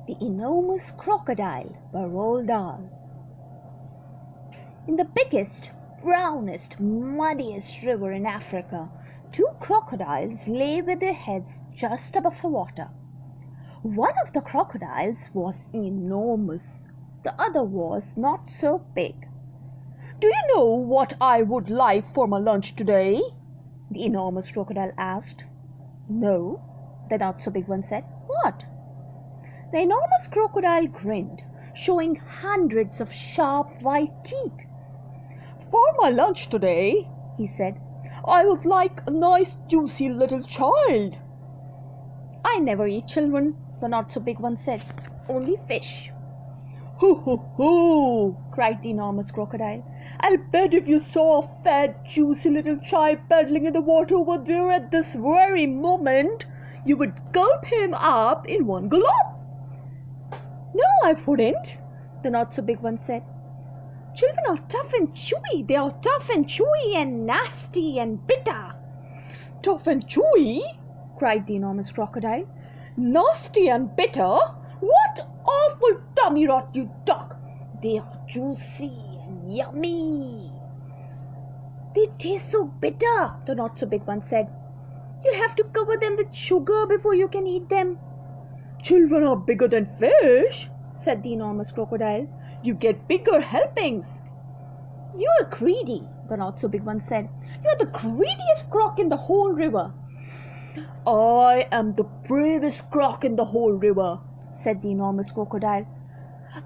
The Enormous Crocodile by Roald Dahl. In the biggest, brownest, muddiest river in Africa, two crocodiles lay with their heads just above the water. One of the crocodiles was enormous, the other was not so big. "Do you know what I would like for my lunch today?" the enormous crocodile asked. "No," the not so big one said. "What?" The enormous crocodile grinned, showing hundreds of sharp white teeth. "For my lunch today," he said, "I would like a nice juicy little child." "I never eat children," the not so big one said. "Only fish." "Hoo, hoo, hoo!" cried the enormous crocodile. "I'll bet if you saw a fat, juicy little child paddling in the water over there at this very moment, you would gulp him up in one gulp." "No, I wouldn't," the not so big one said. "Children are tough and chewy. They are tough and chewy and nasty and bitter." "Tough and chewy?" cried the enormous crocodile. "Nasty and bitter? What awful tummy rot you talk! They are juicy and yummy." "They taste so bitter," the not so big one said. "You have to cover them with sugar before you can eat them." "Children are bigger than fish," said the enormous crocodile. "You get bigger helpings." "You're greedy," the not so big one said. "You're the greediest croc in the whole river." "I am the bravest croc in the whole river," said the enormous crocodile.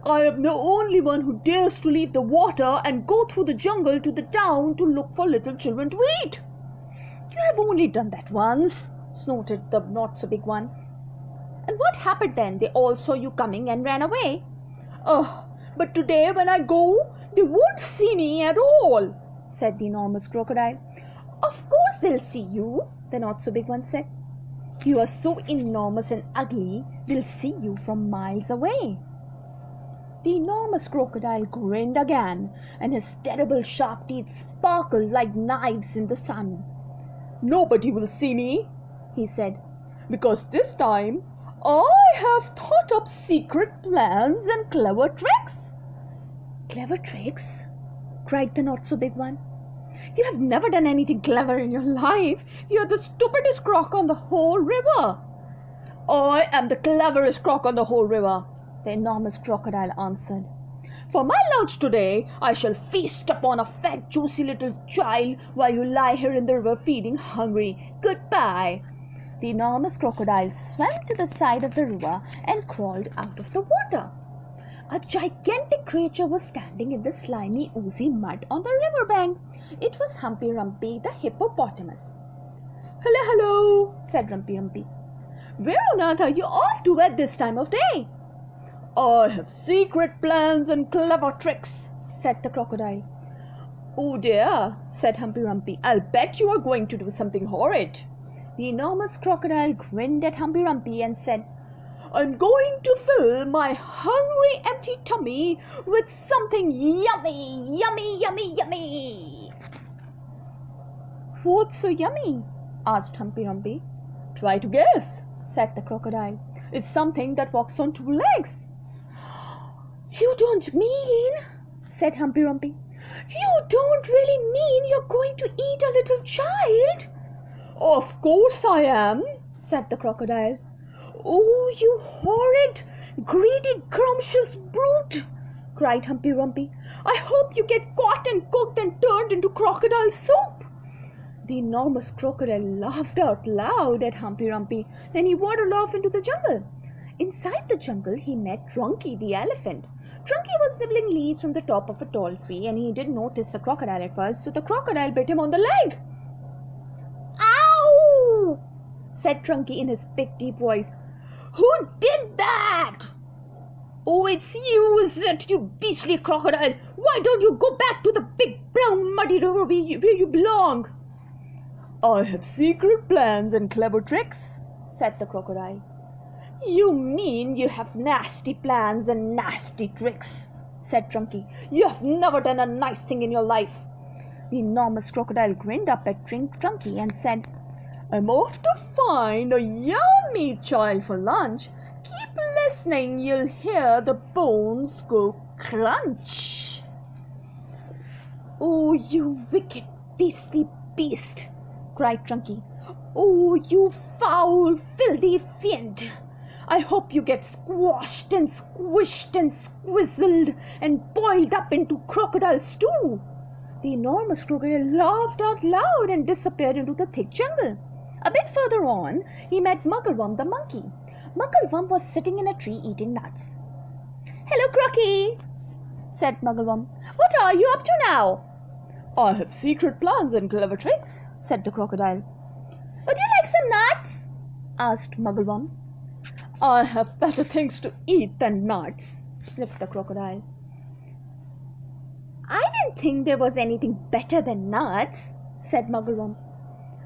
"I am the only one who dares to leave the water and go through the jungle to the town to look for little children to eat." "You have only done that once," snorted the not so big one. "And what happened then? They all saw you coming and ran away." But today when I go, they won't see me at all," said the enormous crocodile. "Of course they'll see you," the not so big one said. "You are so enormous and ugly, they'll see you from miles away." The enormous crocodile grinned again, and his terrible sharp teeth sparkled like knives in the sun. "Nobody will see me," he said, "because this time I have thought up secret plans and clever tricks." "Clever tricks?" cried the not so big one. "You have never done anything clever in your life. You're the stupidest croc on the whole river." "I am the cleverest croc on the whole river," the enormous crocodile answered. "For my lunch today, I shall feast upon a fat, juicy little child while you lie here in the river feeding hungry. Goodbye." The enormous crocodile swam to the side of the river and crawled out of the water. A gigantic creature was standing in the slimy, oozy mud on the river bank. It was Humpy Rumpy, the hippopotamus. "Hello, hello," said Rumpy Rumpy. "Where on earth are you off to at this time of day?" "I have secret plans and clever tricks," said the crocodile. "Oh dear," said Humpy Rumpy. "I'll bet you are going to do something horrid." The enormous crocodile grinned at Humpy Rumpy and said, "I'm going to fill my hungry, empty tummy with something yummy, yummy, yummy, yummy." "What's so yummy?" asked Humpy Rumpy. "Try to guess," said the crocodile. "It's something that walks on two legs." "You don't mean," said Humpy Rumpy, "you don't really mean you're going to eat a little child?" "Of course I am," said the crocodile. "Oh, you horrid, greedy, scrumptious brute!" cried Humpy Rumpy. "I hope you get caught and cooked and turned into crocodile soup." The enormous crocodile laughed out loud at Humpy Rumpy. Then he waddled off into the jungle. Inside the jungle, he met Trunky the elephant. Trunky was nibbling leaves from the top of a tall tree, and he didn't notice the crocodile at first, so the crocodile bit him on the leg. "Ow!" said Trunky in his big, deep voice. "Who did that?" "Oh, it's you, is it, you beastly crocodile? Why don't you go back to the big, brown, muddy river where you belong?" "I have secret plans and clever tricks," said the crocodile. "You mean you have nasty plans and nasty tricks," said Trunky. "You have never done a nice thing in your life." The enormous crocodile grinned up at Trunky and said, "I'm off to find a yummy child for lunch. Keep listening, you'll hear the bones go crunch. "Oh, you wicked, beastly beast!" cried Trunky. "Oh, you foul, filthy fiend! I hope you get squashed and squished and squizzled and boiled up into crocodile stew." The enormous crocodile laughed out loud and disappeared into the thick jungle. A bit further on, he met Mugglewump the monkey. Mugglewump was sitting in a tree eating nuts. "Hello, Crocky," said Mugglewump. "What are you up to now?" "I have secret plans and clever tricks," said the crocodile. "Would you like some nuts?" asked Mugglewump. "I have better things to eat than nuts," sniffed the crocodile. "I didn't think there was anything better than nuts," said Mugglewump.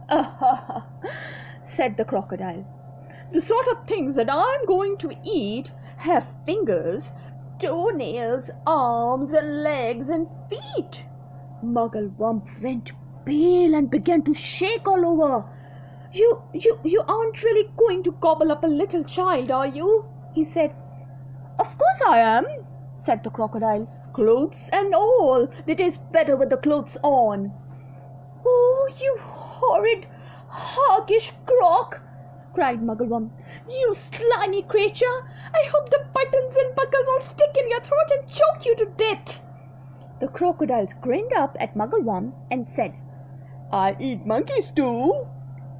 "Ah, said the crocodile. "The sort of things that I'm going to eat have fingers, toenails, arms and legs and feet." Mugglewump went pale and began to shake all over. You aren't really going to gobble up a little child, are you?" he said. "Of course I am," said the crocodile. "Clothes and all. They taste better with the clothes on." "Oh, you horrid, hoggish croc!" cried Mugglewump. "You slimy creature! I hope the buttons and buckles all stick in your throat and choke you to death." The crocodile grinned up at Mugglewump and said, "I eat monkeys too."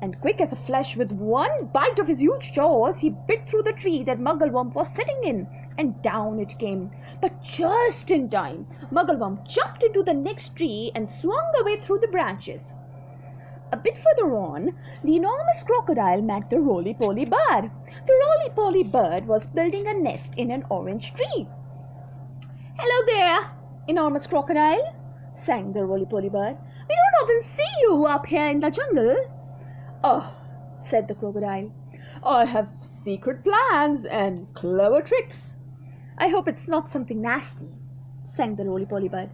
And quick as a flash, with one bite of his huge jaws, he bit through the tree that Mugglewump was sitting in, and down it came. But just in time, Mugglewump jumped into the next tree and swung away through the branches. A bit further on, the enormous crocodile met the roly-poly bird. The roly-poly bird was building a nest in an orange tree. "Hello there, enormous crocodile," sang the roly-poly bird. "We don't often see you up here in the jungle." "Oh," said the crocodile, "I have secret plans and clever tricks." "I hope it's not something nasty," sang the roly-poly bird.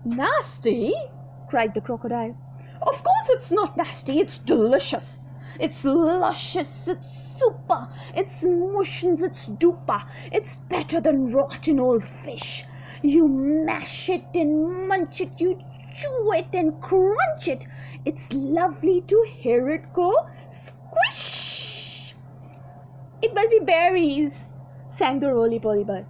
"Nasty?" cried the crocodile. "Of course it's not nasty, it's delicious. It's luscious, it's super, it's motions, it's duper. It's better than rotten old fish. You mash it and munch it, you chew it and crunch it. It's lovely to hear it go squish." "It must be berries," sang the roly-poly bird.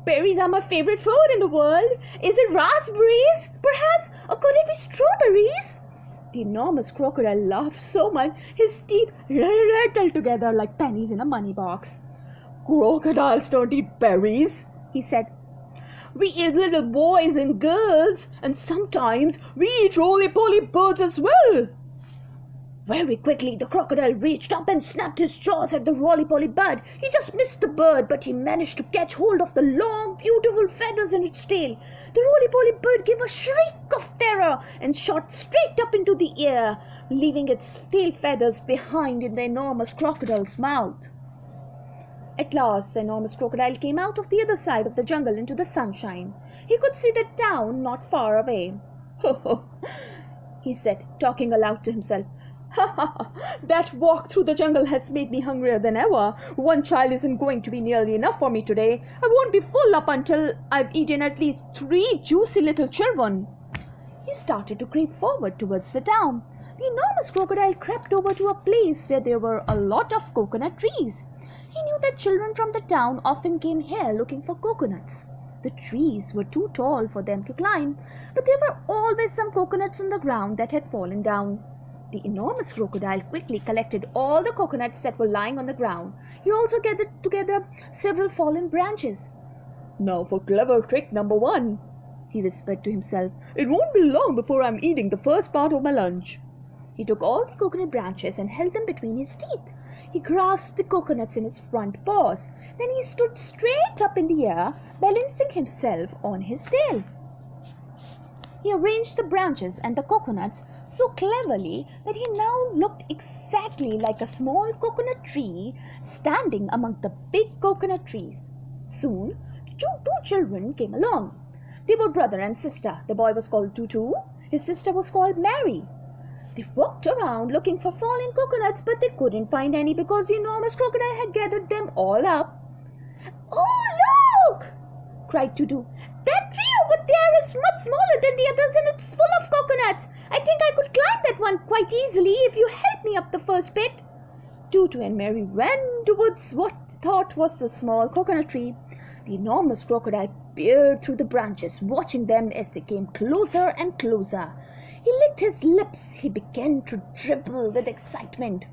"Berries are my favorite food in the world. Is it raspberries, perhaps? Or could it be strawberries?" The enormous crocodile laughed so much his teeth rattled together like pennies in a money box. "Crocodiles don't eat berries," he said. "We eat little boys and girls, and sometimes we eat roly-poly birds as well." Very quickly the crocodile reached up and snapped his jaws at the roly-poly bird. He just missed the bird, but he managed to catch hold of the long, beautiful feathers in its tail. The roly-poly bird gave a shriek of terror and shot straight up into the air, leaving its tail feathers behind in the enormous crocodile's mouth. At last the enormous crocodile came out of the other side of the jungle into the sunshine. He could see the town not far away. "Ho, ho," he said, talking aloud to himself. "Ha, ha, ha. That walk through the jungle has made me hungrier than ever. One child isn't going to be nearly enough for me today. I won't be full up until I've eaten at least 3 juicy little children." He started to creep forward towards the town. The enormous crocodile crept over to a place where there were a lot of coconut trees. He knew that children from the town often came here looking for coconuts. The trees were too tall for them to climb, but there were always some coconuts on the ground that had fallen down. The enormous crocodile quickly collected all the coconuts that were lying on the ground. He also gathered together several fallen branches. "Now for clever trick number 1, he whispered to himself. "It won't be long before I'm eating the first part of my lunch." He took all the coconut branches and held them between his teeth. He grasped the coconuts in his front paws. Then he stood straight up in the air, balancing himself on his tail. He arranged the branches and the coconuts so cleverly that he now looked exactly like a small coconut tree standing among the big coconut trees. Soon, two children came along. They were brother and sister. The boy was called Tutu. His sister was called Mary. They walked around looking for fallen coconuts, but they couldn't find any because the enormous crocodile had gathered them all up. cried Tutu. "That tree over there is much smaller than the others and it's full of coconuts. I think I could climb that one quite easily if you help me up the first bit." Tutu and Mary ran towards what they thought was the small coconut tree. The enormous crocodile peered through the branches, watching them as they came closer and closer. He licked his lips. He began to dribble with excitement.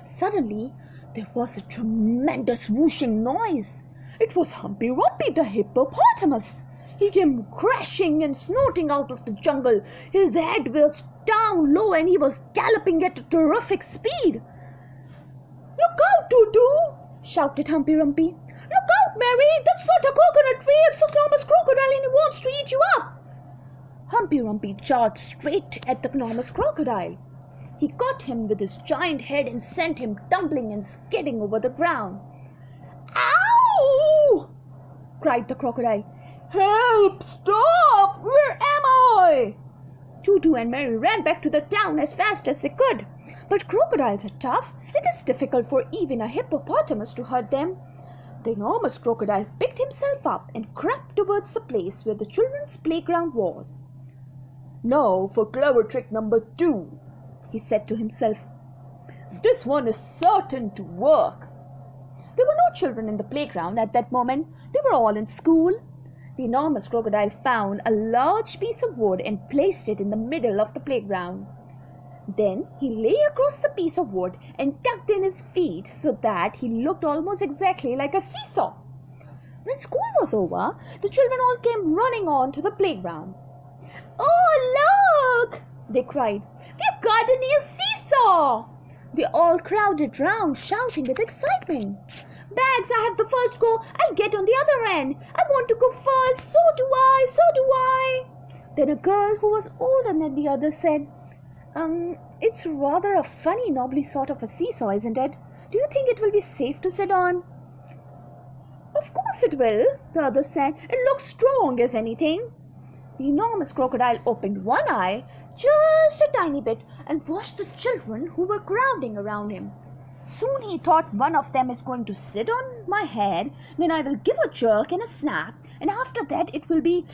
Suddenly, there was a tremendous whooshing noise. It was Humpy Rumpy the hippopotamus. He came crashing and snorting out of the jungle. His head was down low and he was galloping at a terrific speed. "Look out, Tutu!" shouted Humpy Rumpy. "Look out, Mary! That's not a coconut tree, it's an enormous crocodile and he wants to eat you up!" Humpy Rumpy charged straight at the enormous crocodile. He caught him with his giant head and sent him tumbling and skidding over the ground. "Ow!" cried the crocodile. "Help! Stop! Where am I?" Tutu and Mary ran back to the town as fast as they could. But crocodiles are tough. It is difficult for even a hippopotamus to hurt them. The enormous crocodile picked himself up and crept towards the place where the children's playground was. "Now for clever trick number 2, he said to himself. "This one is certain to work." There were no children in the playground at that moment. They were all in school. The enormous crocodile found a large piece of wood and placed it in the middle of the playground. Then he lay across the piece of wood and tucked in his feet so that he looked almost exactly like a seesaw. When school was over, the children all came running on to the playground. "Oh, look!" they cried. "We've got a new seesaw!" They all crowded round, shouting with excitement. "Bags, I have the first go. I'll get on the other end. I want to go first. So do I, so do I." Then a girl who was older than the others said, "It's rather a funny, knobbly sort of a seesaw, isn't it? Do you think it will be safe to sit on?" "Of course it will," the other said. "It looks strong as anything." The enormous crocodile opened one eye just a tiny bit and watched the children who were crowding around him. Soon he thought, "One of them is going to sit on my head, then I will give a jerk and a snap, and after that it will be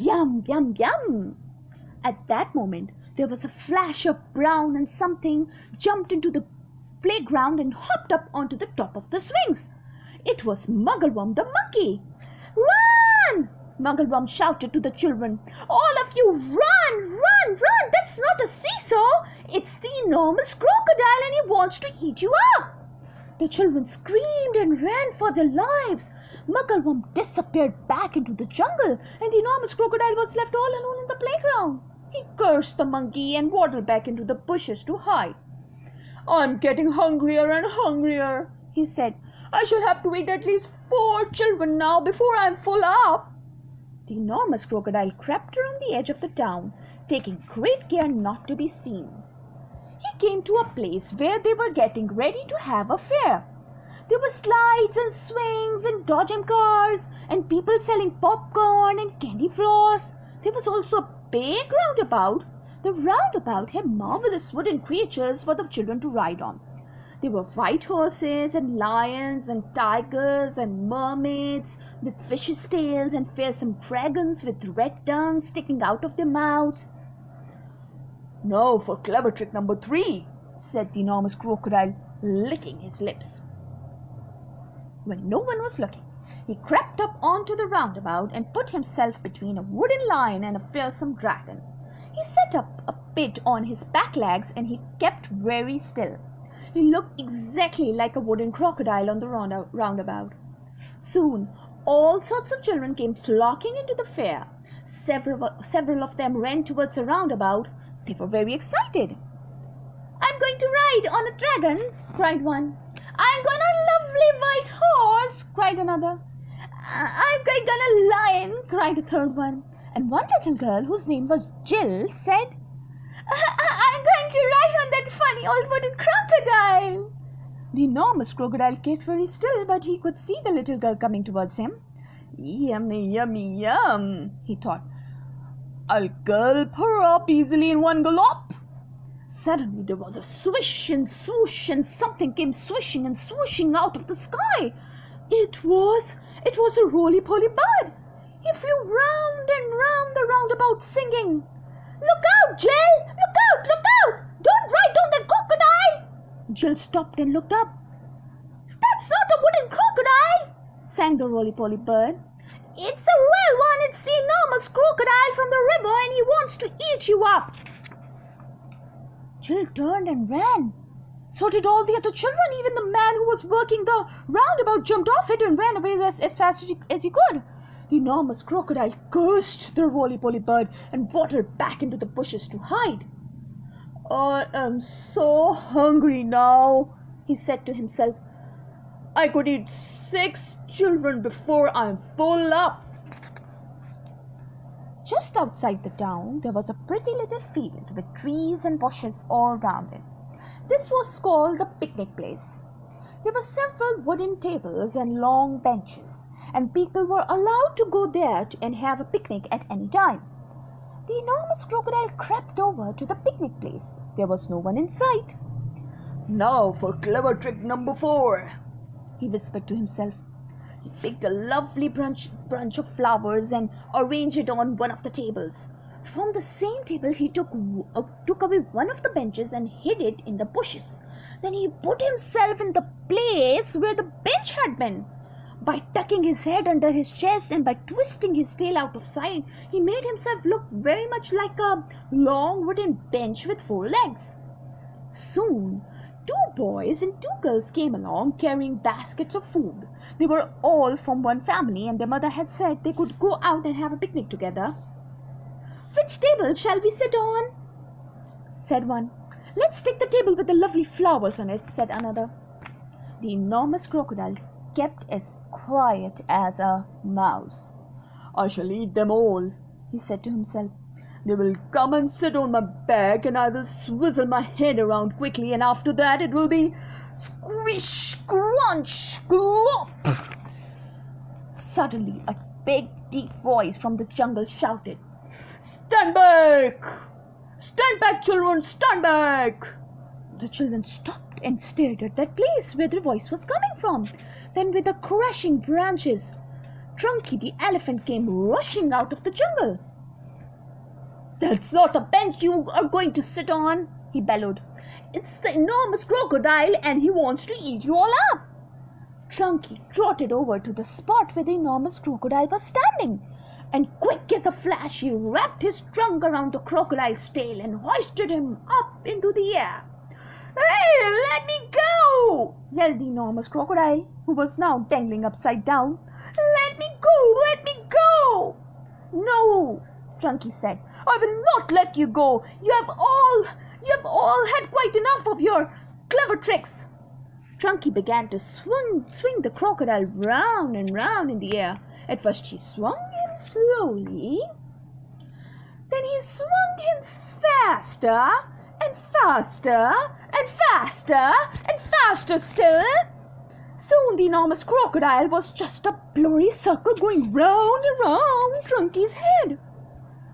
yum, yum, yum." At that moment, there was a flash of brown and something jumped into the playground and hopped up onto the top of the swings. It was Muggleworm the monkey. "Run!" Muggleworm shouted to the children. "All of you run, run, run! That's not a seesaw. It's the enormous crocodile and he wants to eat you up." The children screamed and ran for their lives. Muggleworm disappeared back into the jungle and the enormous crocodile was left all alone in the playground. He cursed the monkey and waddled back into the bushes to hide. "I'm getting hungrier and hungrier," he said. "I shall have to eat at least 4 children now before I'm full up." The enormous crocodile crept around the edge of the town, taking great care not to be seen. He came to a place where they were getting ready to have a fair. There were slides and swings and dodgem cars and people selling popcorn and candy floss. There was also a big roundabout. The roundabout had marvelous wooden creatures for the children to ride on. There were white horses and lions and tigers and mermaids with fishes' tails and fearsome dragons with red tongues sticking out of their mouths. "Now for clever trick number 3, said the enormous crocodile, licking his lips. When no one was looking, he crept up onto the roundabout and put himself between a wooden lion and a fearsome dragon. He set up a bit on his back legs and he kept very still. He looked exactly like a wooden crocodile on the roundabout. Soon, all sorts of children came flocking into the fair. Several of them ran towards the roundabout. They were very excited. "I'm going to ride on a dragon," cried one. "I'm going on a lovely white horse," cried another. "I'm going on a lion," cried a third one. And one little girl, whose name was Jill, said, "I'm going to ride on that funny old wooden crocodile." The enormous crocodile kept very still, but he could see the little girl coming towards him. "Yummy, yummy, yum," he thought. "I'll gulp her up easily in one gallop." Suddenly there was a swish and swoosh, and something came swishing and swooshing out of the sky. It was It was a roly-poly bird. He flew round and round the roundabout singing, "Look out, Jill! Look out! Look out! Don't ride on that crocodile!" Jill stopped and looked up. "That's not a wooden crocodile," sang the roly-poly bird. "It's a real one. It's the enormous crocodile from the river, and he wants to eat you up." Jill turned and ran. So did all the other children. Even the man who was working the roundabout jumped off it and ran away as fast as he could. The enormous crocodile cursed the roly-poly bird and brought her back into the bushes to hide. "I am so hungry now," he said to himself. "I could eat 6 children before I'm full up." Just outside the town, there was a pretty little field with trees and bushes all round it. This was called the picnic place. There were several wooden tables and long benches, and people were allowed to go there and have a picnic at any time. The enormous crocodile crept over to the picnic place. There was no one in sight. "Now for clever trick number 4, he whispered to himself. He picked a lovely bunch of flowers and arranged it on one of the tables. From the same table he took away one of the benches and hid it in the bushes. Then he put himself in the place where the bench had been. By tucking his head under his chest and by twisting his tail out of sight, he made himself look very much like a long wooden bench with 4 legs. Soon 2 boys and 2 girls came along carrying baskets of food. They were all from one family, and their mother had said they could go out and have a picnic together. "Which table shall we sit on?" said one. "Let's take the table with the lovely flowers on it," said another. The enormous crocodile kept as quiet as a mouse. "I shall eat them all," he said to himself. "They will come and sit on my back, and I will swizzle my head around quickly, and after that it will be squish, crunch, glop." Suddenly a big, deep voice from the jungle shouted, "Stand back! Stand back, children! Stand back!" The children stopped and stared at that place where the voice was coming from. Then, with the crashing branches, Trunky the elephant came rushing out of the jungle. "That's not a bench you are going to sit on," he bellowed. "It's the enormous crocodile, and he wants to eat you all up." Trunky trotted over to the spot where the enormous crocodile was standing, and quick as a flash he wrapped his trunk around the crocodile's tail and hoisted him up into the air. "Hey, let me go!" yelled the enormous crocodile, who was now dangling upside down. "Let me go! Let me go!" "No," Trunky said. "I will not let you go. You have all had quite enough of your clever tricks." Trunky began to swing the crocodile round and round in the air. At first he swung him slowly. Then he swung him faster and faster and faster and faster still. Soon the enormous crocodile was just a blurry circle going round and round Trunky's head.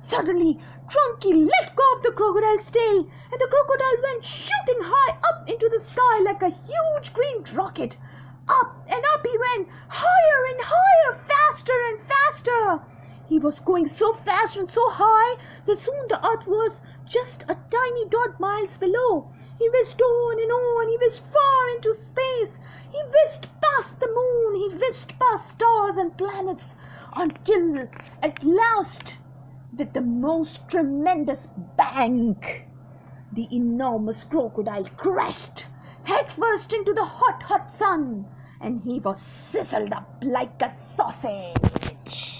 Suddenly, Trunky let go of the crocodile's tail, and the crocodile went shooting high up into the sky like a huge green rocket. Up and up he went, higher and higher, faster and faster. He was going so fast and so high that soon the earth was just a tiny dot miles below. He whizzed on and on, he whizzed far into space. He whizzed past the moon, he whizzed past stars and planets, until at last, with the most tremendous bang, the enormous crocodile crashed headfirst into the hot, hot sun, and he was sizzled up like a sausage.